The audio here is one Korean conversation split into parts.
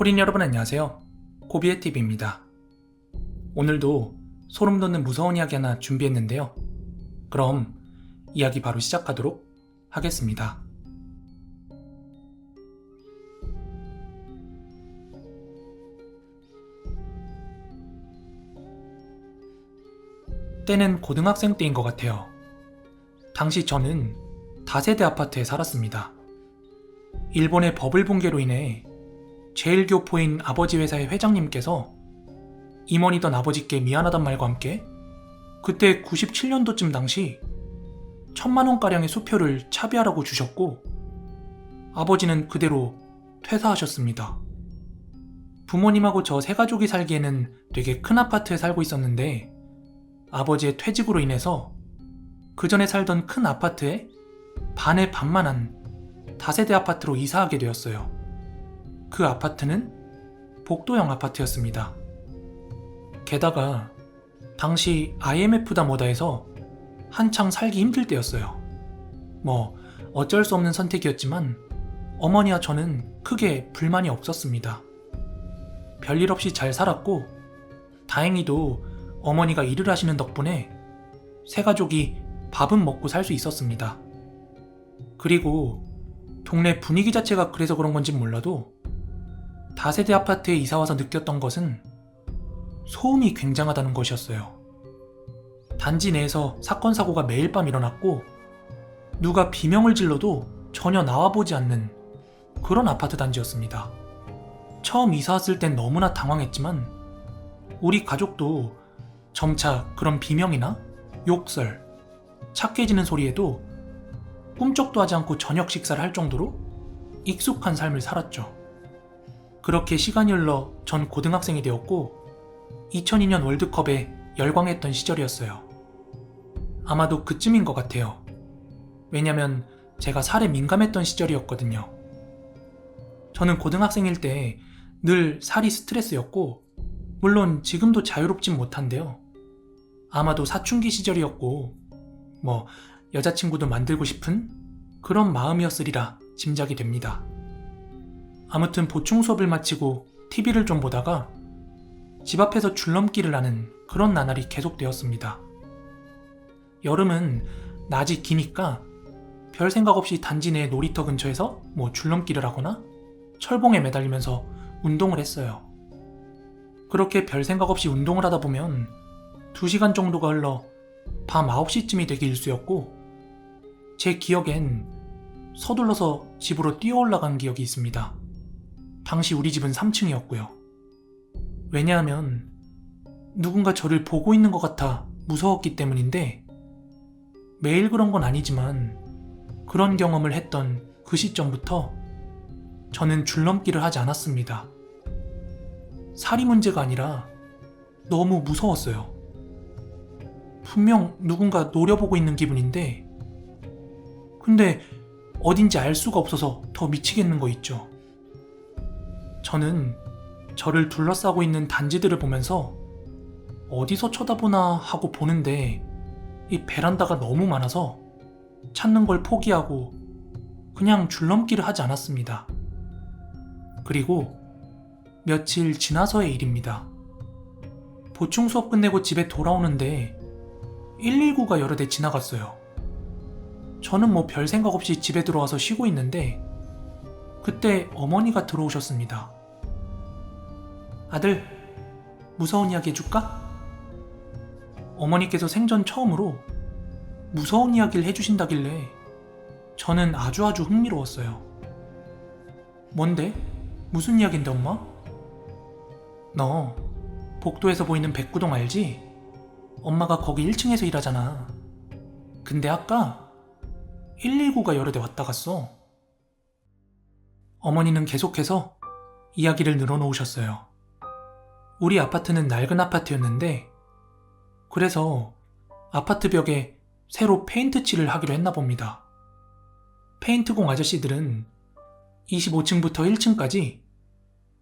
호린 여러분 안녕하세요. 고비의TV입니다. 오늘도 소름 돋는 무서운 이야기 하나 준비했는데요. 그럼 이야기 바로 시작하도록 하겠습니다. 때는 고등학생 때인 것 같아요. 당시 저는 다세대 아파트에 살았습니다. 일본의 버블 붕괴로 인해 제일 교포인 아버지 회사의 회장님께서 임원이던 아버지께 미안하단 말과 함께 그때 97년도쯤 당시 1000만원가량의 수표를 차비하라고 주셨고 아버지는 그대로 퇴사하셨습니다. 부모님하고 저 세 가족이 살기에는 되게 큰 아파트에 살고 있었는데 아버지의 퇴직으로 인해서 그 전에 살던 큰 아파트에 반의 반만한 다세대 아파트로 이사하게 되었어요. 그 아파트는 복도형 아파트였습니다. 게다가 당시 IMF다 뭐다 해서 한창 살기 힘들 때였어요. 어쩔 수 없는 선택이었지만 어머니와 저는 크게 불만이 없었습니다. 별일 없이 잘 살았고 다행히도 어머니가 일을 하시는 덕분에 세 가족이 밥은 먹고 살 수 있었습니다. 그리고 동네 분위기 자체가 그래서 그런 건진 몰라도 다세대 아파트에 이사와서 느꼈던 것은 소음이 굉장하다는 것이었어요. 단지 내에서 사건 사고가 매일 밤 일어났고 누가 비명을 질러도 전혀 나와보지 않는 그런 아파트 단지였습니다. 처음 이사 왔을 땐 너무나 당황했지만 우리 가족도 점차 그런 비명이나 욕설, 착해지는 소리에도 꿈쩍도 하지 않고 저녁 식사를 할 정도로 익숙한 삶을 살았죠. 그렇게 시간이 흘러 전 고등학생이 되었고 2002년 월드컵에 열광했던 시절이었어요. 아마도 그쯤인 것 같아요. 왜냐면 제가 살에 민감했던 시절이었거든요. 저는 고등학생일 때 늘 살이 스트레스였고 물론 지금도 자유롭진 못한데요. 아마도 사춘기 시절이었고 여자친구도 만들고 싶은 그런 마음이었으리라 짐작이 됩니다. 아무튼 보충 수업을 마치고 TV를 좀 보다가 집 앞에서 줄넘기를 하는 그런 나날이 계속되었습니다. 여름은 낮이 기니까 별 생각 없이 단지 내 놀이터 근처에서 줄넘기를 하거나 철봉에 매달리면서 운동을 했어요. 그렇게 별 생각 없이 운동을 하다 보면 2시간 정도가 흘러 밤 9시쯤이 되기 일쑤였고 제 기억엔 서둘러서 집으로 뛰어 올라간 기억이 있습니다. 당시 우리 집은 3층이었고요. 왜냐하면 누군가 저를 보고 있는 것 같아 무서웠기 때문인데 매일 그런 건 아니지만 그런 경험을 했던 그 시점부터 저는 줄넘기를 하지 않았습니다. 살이 문제가 아니라 너무 무서웠어요. 분명 누군가 노려보고 있는 기분인데 근데 어딘지 알 수가 없어서 더 미치겠는 거 있죠. 저는 저를 둘러싸고 있는 단지들을 보면서 어디서 쳐다보나 하고 보는데 이 베란다가 너무 많아서 찾는 걸 포기하고 그냥 줄넘기를 하지 않았습니다. 그리고 며칠 지나서의 일입니다. 보충 수업 끝내고 집에 돌아오는데 119가 여러 대 지나갔어요. 저는 별 생각 없이 집에 들어와서 쉬고 있는데 그때 어머니가 들어오셨습니다. 아들, 무서운 이야기 해줄까? 어머니께서 생전 처음으로 무서운 이야기를 해주신다길래 저는 아주 흥미로웠어요. 뭔데? 무슨 이야기인데 엄마? 너 복도에서 보이는 백구동 알지? 엄마가 거기 1층에서 일하잖아. 근데 아까 119가 여러 대 왔다 갔어. 어머니는 계속해서 이야기를 늘어놓으셨어요. 우리 아파트는 낡은 아파트였는데 그래서 아파트 벽에 새로 페인트 칠을 하기로 했나 봅니다. 페인트공 아저씨들은 25층부터 1층까지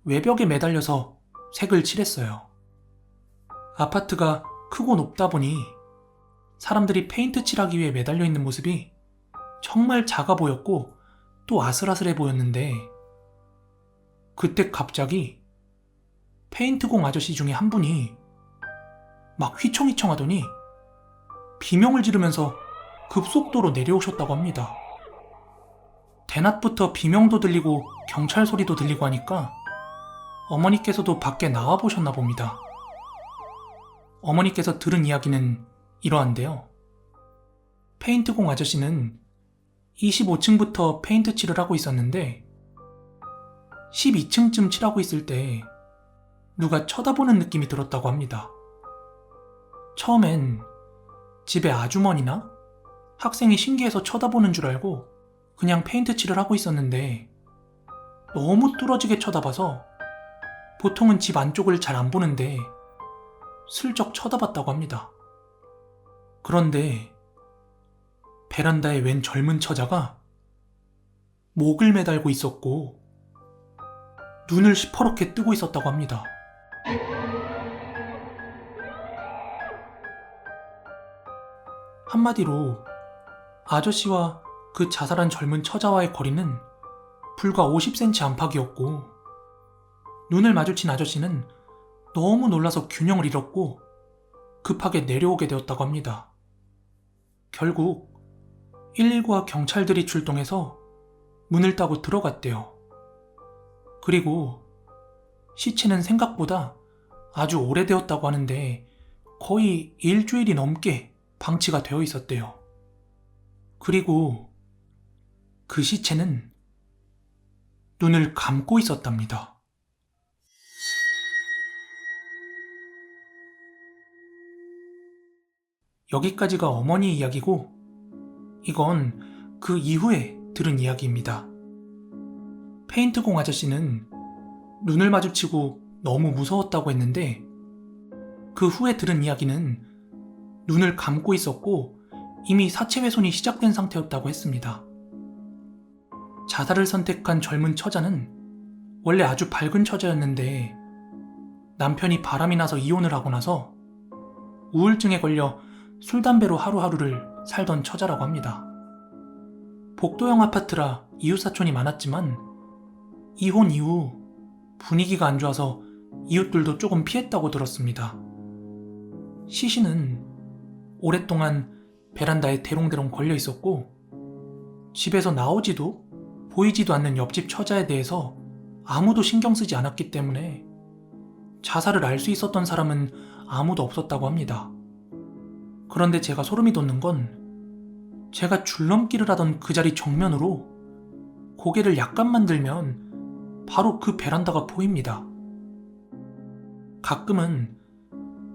외벽에 매달려서 색을 칠했어요. 아파트가 크고 높다 보니 사람들이 페인트 칠하기 위해 매달려 있는 모습이 정말 작아 보였고 또 아슬아슬해 보였는데 그때 갑자기 페인트공 아저씨 중에 한 분이 막 휘청휘청 하더니 비명을 지르면서 급속도로 내려오셨다고 합니다. 대낮부터 비명도 들리고 경찰 소리도 들리고 하니까 어머니께서도 밖에 나와 보셨나 봅니다. 어머니께서 들은 이야기는 이러한데요. 페인트공 아저씨는 25층부터 페인트 칠을 하고 있었는데 12층쯤 칠하고 있을 때 누가 쳐다보는 느낌이 들었다고 합니다. 처음엔 집에 아주머니나 학생이 신기해서 쳐다보는 줄 알고 그냥 페인트 칠을 하고 있었는데 너무 뚫어지게 쳐다봐서 보통은 집 안쪽을 잘 안 보는데 슬쩍 쳐다봤다고 합니다. 그런데 베란다에 웬 젊은 처자가 목을 매달고 있었고 눈을 시퍼렇게 뜨고 있었다고 합니다. 한마디로 아저씨와 그 자살한 젊은 처자와의 거리는 불과 50cm 안팎이었고 눈을 마주친 아저씨는 너무 놀라서 균형을 잃었고 급하게 내려오게 되었다고 합니다. 결국 119와 경찰들이 출동해서 문을 따고 들어갔대요. 그리고 시체는 생각보다 아주 오래되었다고 하는데 거의 일주일이 넘게 방치가 되어 있었대요. 그리고 그 시체는 눈을 감고 있었답니다. 여기까지가 어머니 이야기고 이건 그 이후에 들은 이야기입니다. 페인트공 아저씨는 눈을 마주치고 너무 무서웠다고 했는데 그 후에 들은 이야기는 눈을 감고 있었고 이미 사체 훼손이 시작된 상태였다고 했습니다. 자살을 선택한 젊은 처자는 원래 아주 밝은 처자였는데 남편이 바람이 나서 이혼을 하고 나서 우울증에 걸려 술, 담배로 하루하루를 살던 처자라고 합니다. 복도형 아파트라 이웃사촌이 많았지만 이혼 이후 분위기가 안 좋아서 이웃들도 조금 피했다고 들었습니다. 시신은 오랫동안 베란다에 대롱대롱 걸려 있었고 집에서 나오지도 보이지도 않는 옆집 처자에 대해서 아무도 신경 쓰지 않았기 때문에 자살을 알 수 있었던 사람은 아무도 없었다고 합니다. 그런데 제가 소름이 돋는 건 제가 줄넘기를 하던 그 자리 정면으로 고개를 약간만 들면 바로 그 베란다가 보입니다. 가끔은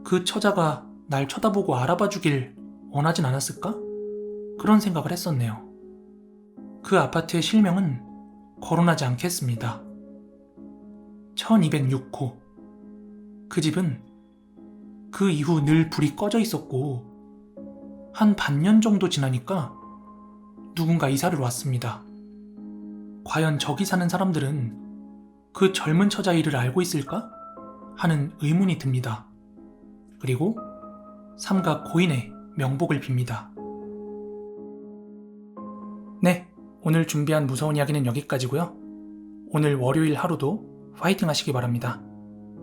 그 처자가 날 쳐다보고 알아봐 주길 원하진 않았을까? 그런 생각을 했었네요. 그 아파트의 실명은 거론하지 않겠습니다. 1206호. 그 집은 그 이후 늘 불이 꺼져 있었고 한 반년 정도 지나니까 누군가 이사를 왔습니다. 과연 저기 사는 사람들은 그 젊은 처자 일을 알고 있을까? 하는 의문이 듭니다. 그리고 삼가 고인의 명복을 빕니다. 네, 오늘 준비한 무서운 이야기는 여기까지고요. 오늘 월요일 하루도 파이팅 하시기 바랍니다.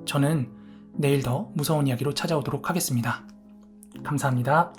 저는 내일 더 무서운 이야기로 찾아오도록 하겠습니다. 감사합니다.